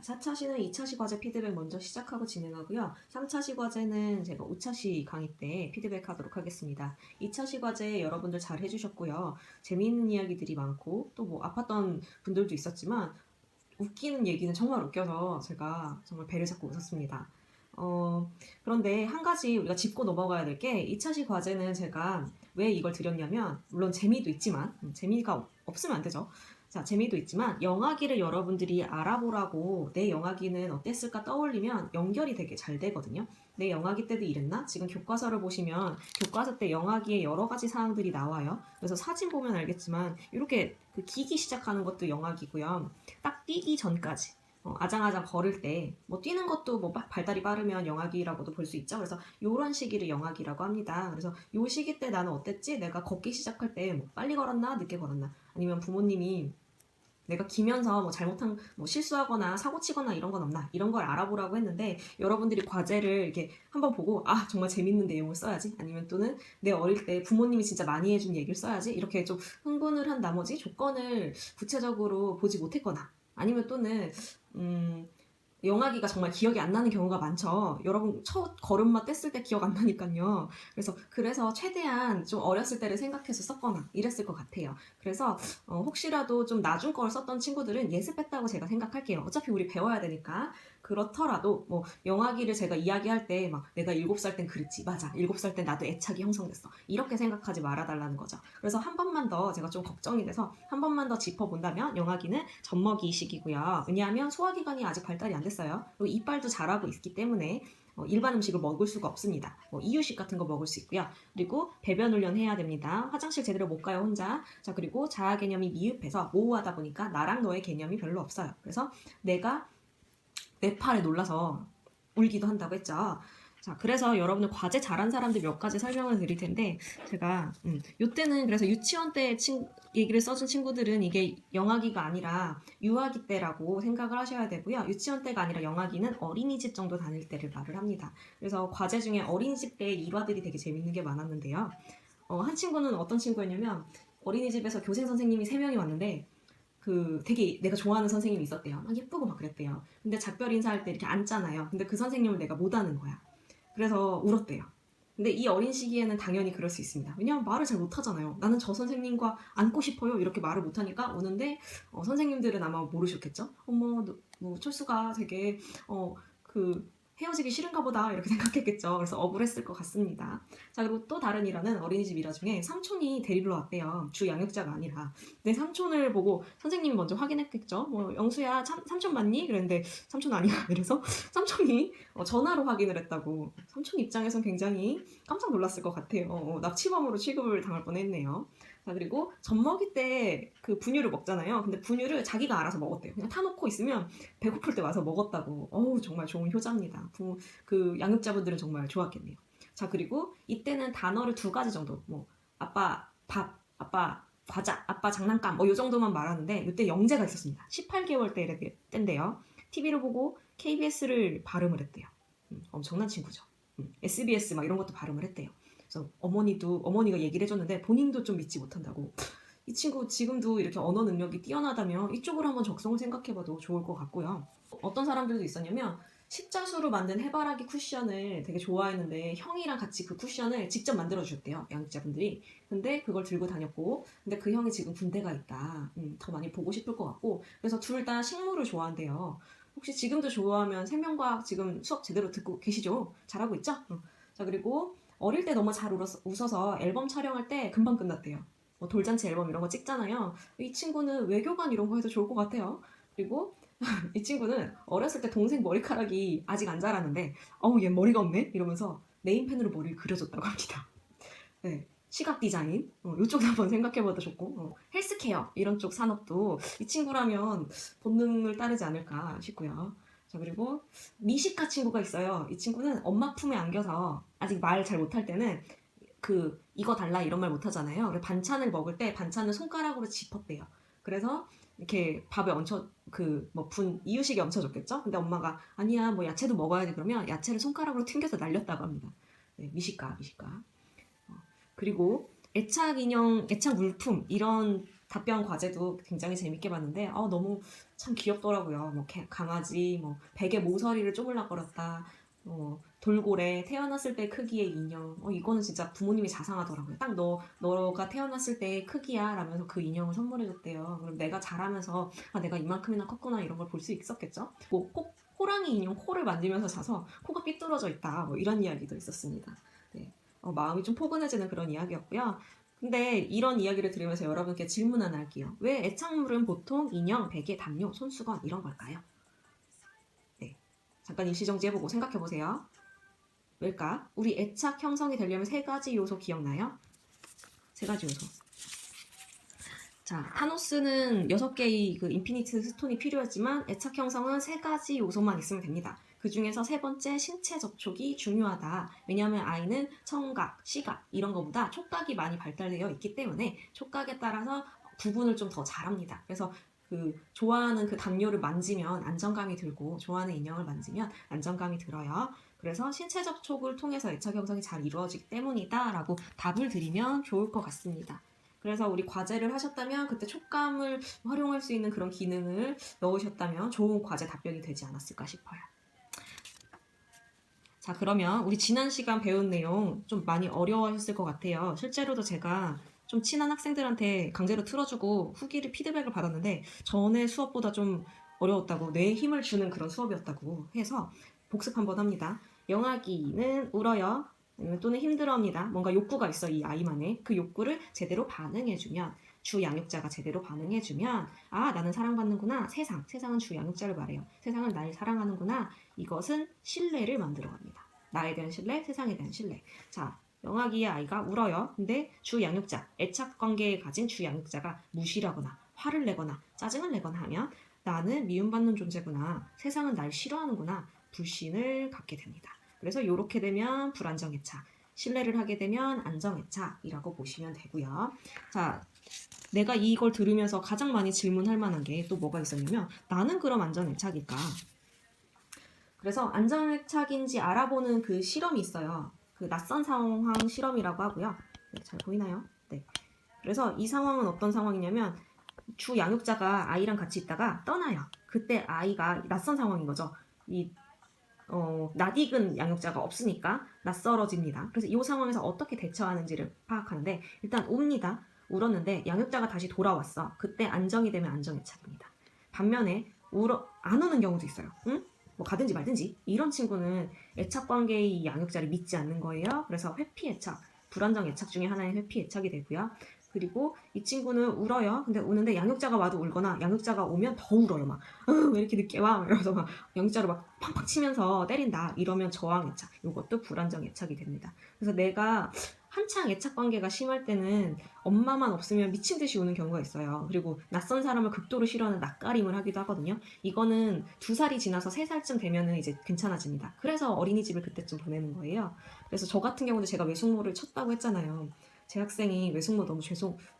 4차시는 2차시 과제 피드백 먼저 시작하고 진행하고요. 3차시 과제는 제가 5차시 강의 때 피드백 하도록 하겠습니다. 2차시 과제 여러분들 잘 해주셨고요. 재미있는 이야기들이 많고 또 뭐 아팠던 분들도 있었지만 웃기는 얘기는 정말 웃겨서 제가 정말 배를 잡고 웃었습니다. 그런데 한 가지 우리가 짚고 넘어가야 될 게 2차시 과제는 제가 왜 이걸 드렸냐면 물론 재미도 있지만 재미가 없으면 안 되죠. 자, 재미도 있지만 영화기를 여러분들이 알아보라고 내 영화기는 어땠을까 떠올리면 연결이 되게 잘 되거든요. 내 영화기 때도 이랬나? 지금 교과서를 보시면 교과서 때 영화기에 여러 가지 사항들이 나와요. 그래서 사진 보면 알겠지만 이렇게 그 기기 시작하는 것도 영화기고요. 딱 뛰기 전까지 아장아장 걸을 때 뭐 뛰는 것도 뭐 발달이 빠르면 영아기라고도 볼 수 있죠. 그래서 요런 시기를 영아기라고 합니다. 그래서 요 시기 때 나는 어땠지? 내가 걷기 시작할 때 뭐 빨리 걸었나 늦게 걸었나 아니면 부모님이 내가 기면서 뭐 잘못한 뭐 실수하거나 사고 치거나 이런 건 없나 이런 걸 알아보라고 했는데 여러분들이 과제를 이렇게 한번 보고 아 정말 재밌는 내용을 써야지 아니면 또는 내 어릴 때 부모님이 진짜 많이 해준 얘기를 써야지 이렇게 좀 흥분을 한 나머지 조건을 구체적으로 보지 못했거나 아니면 또는 영아기가 정말 기억이 안 나는 경우가 많죠. 여러분 첫 걸음마 뗐을 때 기억 안 나니까요. 그래서 최대한 좀 어렸을 때를 생각해서 썼거나 이랬을 것 같아요. 그래서 혹시라도 좀 나중 걸 썼던 친구들은 예습했다고 제가 생각할게요. 어차피 우리 배워야 되니까. 그렇더라도 뭐 영아기를 제가 이야기할 때 막 내가 7살 땐 그랬지. 맞아. 7살 땐 나도 애착이 형성됐어. 이렇게 생각하지 말아달라는 거죠. 그래서 한 번만 더 제가 좀 걱정이 돼서 한 번만 더 짚어본다면 영아기는 젖먹이 시기고요. 왜냐하면 소화기관이 아직 발달이 안 됐어요. 그리고 이빨도 자라고 있기 때문에 일반 음식을 먹을 수가 없습니다. 뭐 이유식 같은 거 먹을 수 있고요. 그리고 배변 훈련 해야 됩니다. 화장실 제대로 못 가요 혼자. 자 그리고 자아 개념이 미흡해서 모호하다 보니까 나랑 너의 개념이 별로 없어요. 그래서 내가 내 팔에 놀라서 울기도 한다고 했죠. 자, 그래서 여러분들 과제 잘한 사람들 몇 가지 설명을 드릴 텐데 제가 요때는 그래서 유치원 때 얘기를 써준 친구들은 이게 영아기가 아니라 유아기 때라고 생각을 하셔야 되고요. 유치원 때가 아니라 영아기는 어린이집 정도 다닐 때를 말을 합니다. 그래서 과제 중에 어린이집 때 일화들이 되게 재밌는 게 많았는데요. 한 친구는 어떤 친구였냐면 어린이집에서 교생 선생님이 3명이 왔는데 그 되게 내가 좋아하는 선생님이 있었대요. 막 예쁘고 막 그랬대요. 근데 작별 인사할 때 이렇게 앉잖아요. 근데 그 선생님을 내가 못 아는 거야. 그래서 울었대요. 근데 이 어린 시기에는 당연히 그럴 수 있습니다. 왜냐면 말을 잘 못하잖아요. 나는 저 선생님과 앉고 싶어요. 이렇게 말을 못하니까 우는데 선생님들은 아마 모르셨겠죠? 어머, 뭐 철수가 되게 그 헤어지기 싫은가 보다 이렇게 생각했겠죠. 그래서 억울했을 것 같습니다. 자 그리고 또 다른 일화는 어린이집 일화 중에 삼촌이 데리러 왔대요. 주 양육자가 아니라. 내 삼촌을 보고 선생님이 먼저 확인했겠죠. 뭐 영수야 삼촌 맞니? 그랬는데 삼촌 아니야. 이래서 삼촌이 전화로 확인을 했다고. 삼촌 입장에선 굉장히 깜짝 놀랐을 것 같아요. 납치범으로 취급을 당할 뻔했네요. 자 그리고 젖먹이 때 그 분유를 먹잖아요. 근데 분유를 자기가 알아서 먹었대요. 그냥 타놓고 있으면 배고플 때 와서 먹었다고. 어우 정말 좋은 효자입니다. 그 양육자분들은 정말 좋았겠네요. 자 그리고 이때는 단어를 2가지 정도 뭐 아빠 밥, 아빠 과자, 아빠 장난감 뭐 요 정도만 말하는데 이때 영재가 있었습니다. 18개월 때인데요. TV를 보고 KBS를 발음을 했대요. 엄청난 친구죠. SBS 막 이런 것도 발음을 했대요. 그래서 어머니가 얘기를 해줬는데 본인도 좀 믿지 못한다고. 이 친구 지금도 이렇게 언어 능력이 뛰어나다면 이쪽으로 한번 적성을 생각해봐도 좋을 것 같고요. 어떤 사람들도 있었냐면 십자수로 만든 해바라기 쿠션을 되게 좋아했는데 형이랑 같이 그 쿠션을 직접 만들어 주셨대요. 양육자분들이. 근데 그걸 들고 다녔고 근데 그 형이 지금 군대가 있다. 더 많이 보고 싶을 것 같고 그래서 둘 다 식물을 좋아한대요. 혹시 지금도 좋아하면 생명과학 지금 수업 제대로 듣고 계시죠? 잘하고 있죠? 자 그리고 어릴 때 너무 잘 웃어서 앨범 촬영할 때 금방 끝났대요. 뭐 돌잔치 앨범 이런 거 찍잖아요. 이 친구는 외교관 이런 거 해도 좋을 것 같아요. 그리고 이 친구는 어렸을 때 동생 머리카락이 아직 안 자랐는데 얘 머리가 없네? 이러면서 네임펜으로 머리를 그려줬다고 합니다. 네. 시각 디자인 이쪽도 한번 생각해봐도 좋고 헬스케어 이런 쪽 산업도 이 친구라면 본능을 따르지 않을까 싶고요. 자 그리고 미식가 친구가 있어요. 이 친구는 엄마 품에 안겨서 아직 말 잘 못할 때는 이거 달라 이런 말 못하잖아요. 그래서 반찬을 먹을 때 반찬을 손가락으로 짚었대요. 그래서 이렇게 밥에 얹혀 이유식에 얹혀줬겠죠. 근데 엄마가 아니야 뭐 야채도 먹어야지 그러면 야채를 손가락으로 튕겨서 날렸다고 합니다. 네, 미식가. 그리고 애착 인형, 애착 물품 이런 답변 과제도 굉장히 재밌게 봤는데 너무 참 귀엽더라고요. 뭐 강아지, 뭐 베개 모서리를 쪼물락거렸다, 돌고래, 태어났을 때 크기의 인형. 이거는 진짜 부모님이 자상하더라고요. 딱 너가 태어났을 때 크기야 라면서 그 인형을 선물해줬대요. 그럼 내가 자라면서 내가 이만큼이나 컸구나 이런 걸 볼 수 있었겠죠. 뭐 호랑이 인형 코를 만지면서 자서 코가 삐뚤어져 있다, 뭐 이런 이야기도 있었습니다. 네. 마음이 좀 포근해지는 그런 이야기였고요. 근데 이런 이야기를 들으면서 여러분께 질문 하나 할게요. 왜 애착물은 보통 인형, 베개, 담요, 손수건 이런 걸까요? 네. 잠깐 일시정지해보고 생각해보세요. 왜일까? 우리 애착 형성이 되려면 세 가지 요소 기억나요? 세 가지 요소. 자, 타노스는 6개의 그 인피니트 스톤이 필요하지만 애착 형성은 세 가지 요소만 있으면 됩니다. 그 중에서 세 번째 신체 접촉이 중요하다. 왜냐하면 아이는 청각, 시각 이런 것보다 촉각이 많이 발달되어 있기 때문에 촉각에 따라서 구분을 좀 더 잘합니다. 그래서 좋아하는 그 담요를 만지면 안정감이 들고 좋아하는 인형을 만지면 안정감이 들어요. 그래서 신체 접촉을 통해서 애착 형성이 잘 이루어지기 때문이다 라고 답을 드리면 좋을 것 같습니다. 그래서 우리 과제를 하셨다면 그때 촉감을 활용할 수 있는 그런 기능을 넣으셨다면 좋은 과제 답변이 되지 않았을까 싶어요. 자, 그러면 우리 지난 시간 배운 내용 좀 많이 어려워하셨을 것 같아요. 실제로도 제가 좀 친한 학생들한테 강제로 틀어주고 후기를 피드백을 받았는데 전에 수업보다 좀 어려웠다고, 뇌에 힘을 주는 그런 수업이었다고 해서 복습 한번 합니다. 영아기는 울어요. 또는 힘들어합니다. 뭔가 욕구가 있어, 이 아이만의. 그 욕구를 제대로 반응해주면, 주 양육자가 제대로 반응해주면 나는 사랑받는구나. 세상은 주 양육자를 말해요. 세상은 날 사랑하는구나. 이것은 신뢰를 만들어갑니다. 나에 대한 신뢰, 세상에 대한 신뢰. 자, 영아기의 아이가 울어요. 근데 주 양육자, 애착 관계에 가진 주 양육자가 무시를 하거나 화를 내거나 짜증을 내거나 하면 나는 미움받는 존재구나. 세상은 날 싫어하는구나. 불신을 갖게 됩니다. 그래서 이렇게 되면 불안정애착, 신뢰를 하게 되면 안정애착이라고 보시면 되고요. 자, 내가 이걸 들으면서 가장 많이 질문할 만한 게 또 뭐가 있었냐면 나는 그럼 안정애착일까? 그래서 안정애착인지 알아보는 그 실험이 있어요. 그 낯선 상황 실험이라고 하고요. 네, 잘 보이나요? 네. 그래서 이 상황은 어떤 상황이냐면 주 양육자가 아이랑 같이 있다가 떠나요. 그때 아이가 낯선 상황인 거죠. 낯익은 양육자가 없으니까 낯설어집니다. 그래서 이 상황에서 어떻게 대처하는지를 파악하는데 일단 옵니다. 울었는데 양육자가 다시 돌아왔어. 그때 안정이 되면 안정애착입니다. 반면에 안 우는 경우도 있어요. 응? 뭐 가든지 말든지 이런 친구는 애착관계의 양육자를 믿지 않는 거예요. 그래서 회피애착, 불안정애착 중에 하나의 회피애착이 되고요. 그리고 이 친구는 울어요. 근데 우는데 양육자가 와도 울거나 양육자가 오면 더 울어요. 막 왜 이렇게 늦게 와? 이러면서 막 양육자를 막 팡팡 치면서 때린다. 이러면 저항애착. 이것도 불안정애착이 됩니다. 그래서 내가 한창 애착관계가 심할 때는 엄마만 없으면 미친 듯이 우는 경우가 있어요. 그리고 낯선 사람을 극도로 싫어하는 낯가림을 하기도 하거든요. 이거는 2살이 지나서 3살쯤 되면은 이제 괜찮아집니다. 그래서 어린이집을 그때쯤 보내는 거예요. 그래서 저 같은 경우도 제가 외숙모를 쳤다고 했잖아요. 제 학생이 외숙모 너무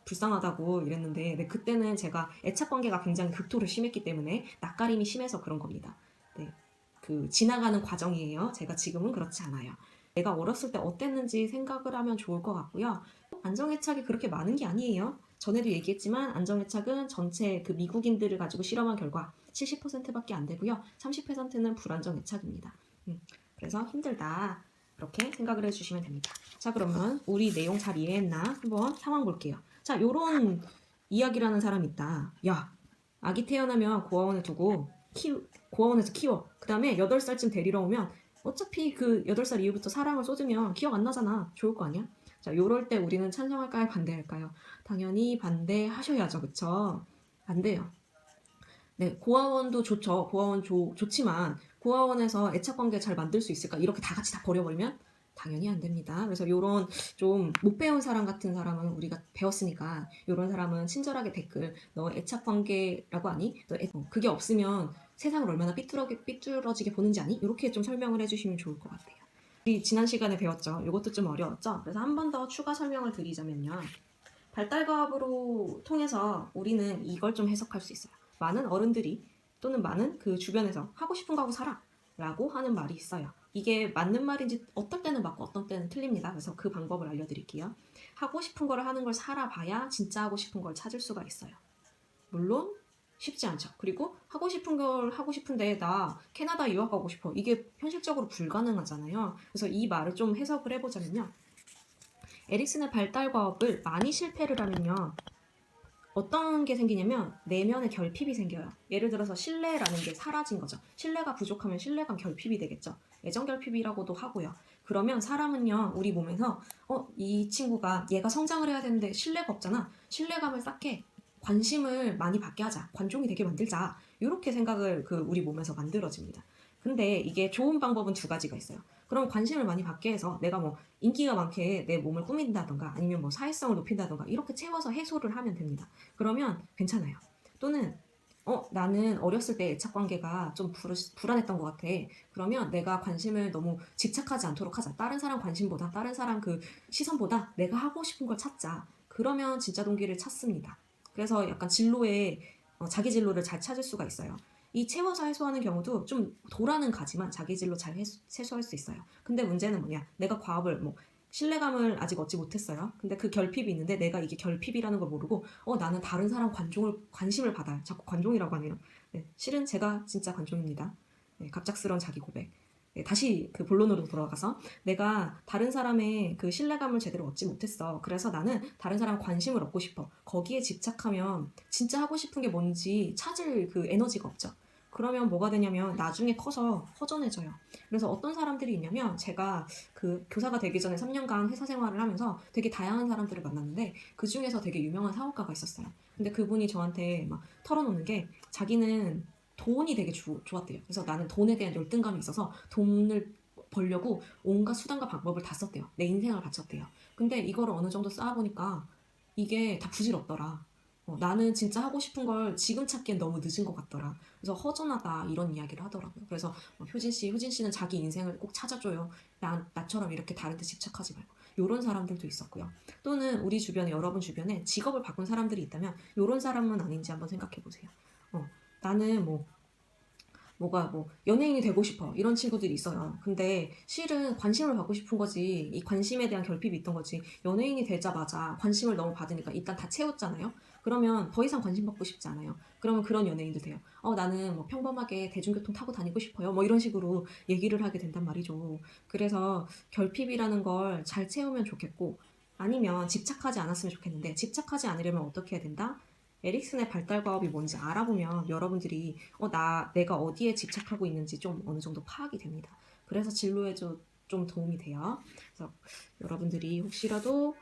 불쌍하다고 이랬는데 네, 그때는 제가 애착관계가 굉장히 극도로 심했기 때문에 낯가림이 심해서 그런 겁니다. 네, 지나가는 과정이에요. 제가 지금은 그렇지 않아요. 내가 어렸을 때 어땠는지 생각을 하면 좋을 것 같고요. 안정애착이 그렇게 많은 게 아니에요. 전에도 얘기했지만 안정애착은 전체 그 미국인들을 가지고 실험한 결과 70%밖에 안 되고요. 30%는 불안정애착입니다. 그래서 힘들다. 그렇게 생각을 해주시면 됩니다. 자, 그러면 우리 내용 잘 이해했나? 한번 상황 볼게요. 자, 요런 이야기를 하는 사람이 있다. 야, 아기 태어나면 고아원에 두고 고아원에서 키워. 그 다음에 8살쯤 데리러 오면 어차피 그 8살 이후부터 사랑을 쏟으면 기억 안 나잖아. 좋을 거 아니야? 자, 요럴 때 우리는 찬성할까요? 반대할까요? 당연히 반대하셔야죠. 그쵸? 반대요. 네, 고아원도 좋죠. 고아원 좋지만 고아원에서 애착관계 잘 만들 수 있을까? 이렇게 다 같이 다 버려버리면 당연히 안 됩니다. 그래서 요런 좀 못 배운 사람 같은 사람은 우리가 배웠으니까 요런 사람은 친절하게 댓글 너 애착관계라고 아니? 그게 없으면 세상을 얼마나 삐뚤어지게 보는지 아니? 이렇게 좀 설명을 해주시면 좋을 것 같아요. 우리 지난 시간에 배웠죠. 이것도 좀 어려웠죠. 그래서 한 번 더 추가 설명을 드리자면요. 발달과학으로 통해서 우리는 이걸 좀 해석할 수 있어요. 많은 어른들이 또는 많은 그 주변에서 하고 싶은 거 하고 살아. 라고 하는 말이 있어요. 이게 맞는 말인지 어떨 때는 맞고 어떤 때는 틀립니다. 그래서 그 방법을 알려드릴게요. 하고 싶은 걸 하는 걸 살아봐야 진짜 하고 싶은 걸 찾을 수가 있어요. 물론 쉽지 않죠. 그리고 하고 싶은 걸 하고 싶은데 나 캐나다 유학 가고 싶어. 이게 현실적으로 불가능하잖아요. 그래서 이 말을 좀 해석을 해보자면요. 에릭슨의 발달 과업을 많이 실패를 하면요. 어떤 게 생기냐면 내면의 결핍이 생겨요. 예를 들어서 신뢰라는 게 사라진 거죠. 신뢰가 부족하면 신뢰감 결핍이 되겠죠. 애정 결핍이라고도 하고요. 그러면 사람은요, 우리 몸에서 이 친구가 얘가 성장을 해야 되는데 신뢰가 없잖아. 신뢰감을 쌓게 관심을 많이 받게 하자. 관종이 되게 만들자. 이렇게 생각을 우리 몸에서 만들어집니다. 근데 이게 좋은 방법은 두 가지가 있어요. 그럼 관심을 많이 받게 해서 내가 뭐 인기가 많게 내 몸을 꾸민다던가 아니면 뭐 사회성을 높인다던가 이렇게 채워서 해소를 하면 됩니다. 그러면 괜찮아요. 또는 나는 어렸을 때 애착 관계가 좀 불안했던 것 같아. 그러면 내가 관심을 너무 집착하지 않도록 하자. 다른 사람 관심보다, 다른 사람 시선보다 내가 하고 싶은 걸 찾자. 그러면 진짜 동기를 찾습니다. 그래서 약간 자기 진로를 잘 찾을 수가 있어요. 이 채워서 해소하는 경우도 좀 도라는 가지만 자기 진로 잘 해소할 수 있어요. 근데 문제는 뭐냐? 내가 과업을 신뢰감을 아직 얻지 못했어요. 근데 그 결핍이 있는데 내가 이게 결핍이라는 걸 모르고 나는 다른 사람 관심을 받아요. 자꾸 관종이라고 하네요. 네, 실은 제가 진짜 관종입니다. 네, 갑작스러운 자기 고백. 네, 다시 그 본론으로 돌아가서 내가 다른 사람의 그 신뢰감을 제대로 얻지 못했어. 그래서 나는 다른 사람 관심을 얻고 싶어. 거기에 집착하면 진짜 하고 싶은 게 뭔지 찾을 그 에너지가 없죠. 그러면 뭐가 되냐면 나중에 커서 허전해져요. 그래서 어떤 사람들이 있냐면 제가 교사가 되기 전에 3년간 회사 생활을 하면서 되게 다양한 사람들을 만났는데 그 중에서 되게 유명한 사업가가 있었어요. 근데 그분이 저한테 막 털어놓는 게 자기는 돈이 되게 좋았대요. 그래서 나는 돈에 대한 열등감이 있어서 돈을 벌려고 온갖 수단과 방법을 다 썼대요. 내 인생을 바쳤대요. 근데 이거를 어느 정도 쌓아보니까 이게 다 부질없더라. 나는 진짜 하고 싶은 걸 지금 찾기엔 너무 늦은 것 같더라. 그래서 허전하다 이런 이야기를 하더라고요. 그래서 효진 씨는 자기 인생을 꼭 찾아줘요. 나처럼 이렇게 다른 데 집착하지 말고. 이런 사람들도 있었고요. 또는 우리 주변에 여러분 주변에 직업을 바꾼 사람들이 있다면 이런 사람은 아닌지 한번 생각해 보세요. 나는 연예인이 되고 싶어 이런 친구들이 있어요. 근데 실은 관심을 받고 싶은 거지 이 관심에 대한 결핍이 있던 거지 연예인이 되자마자 관심을 너무 받으니까 일단 다 채웠잖아요. 그러면 더 이상 관심 받고 싶지 않아요. 그러면 그런 연예인도 돼요. 나는 평범하게 대중교통 타고 다니고 싶어요. 이런 식으로 얘기를 하게 된단 말이죠. 그래서 결핍이라는 걸 잘 채우면 좋겠고 아니면 집착하지 않았으면 좋겠는데 집착하지 않으려면 어떻게 해야 된다? 에릭슨의 발달 과업이 뭔지 알아보면 여러분들이 내가 어디에 집착하고 있는지 좀 어느 정도 파악이 됩니다. 그래서 진로에 좀 도움이 돼요. 그래서 여러분들이 혹시라도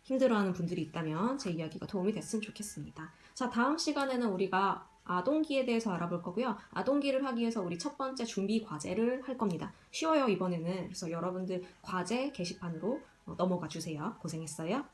힘들어하는 분들이 있다면 제 이야기가 도움이 됐으면 좋겠습니다. 자, 다음 시간에는 우리가 아동기에 대해서 알아볼 거고요. 아동기를 하기 위해서 우리 첫 번째 준비 과제를 할 겁니다. 쉬워요, 이번에는. 그래서 여러분들 과제 게시판으로 넘어가 주세요. 고생했어요.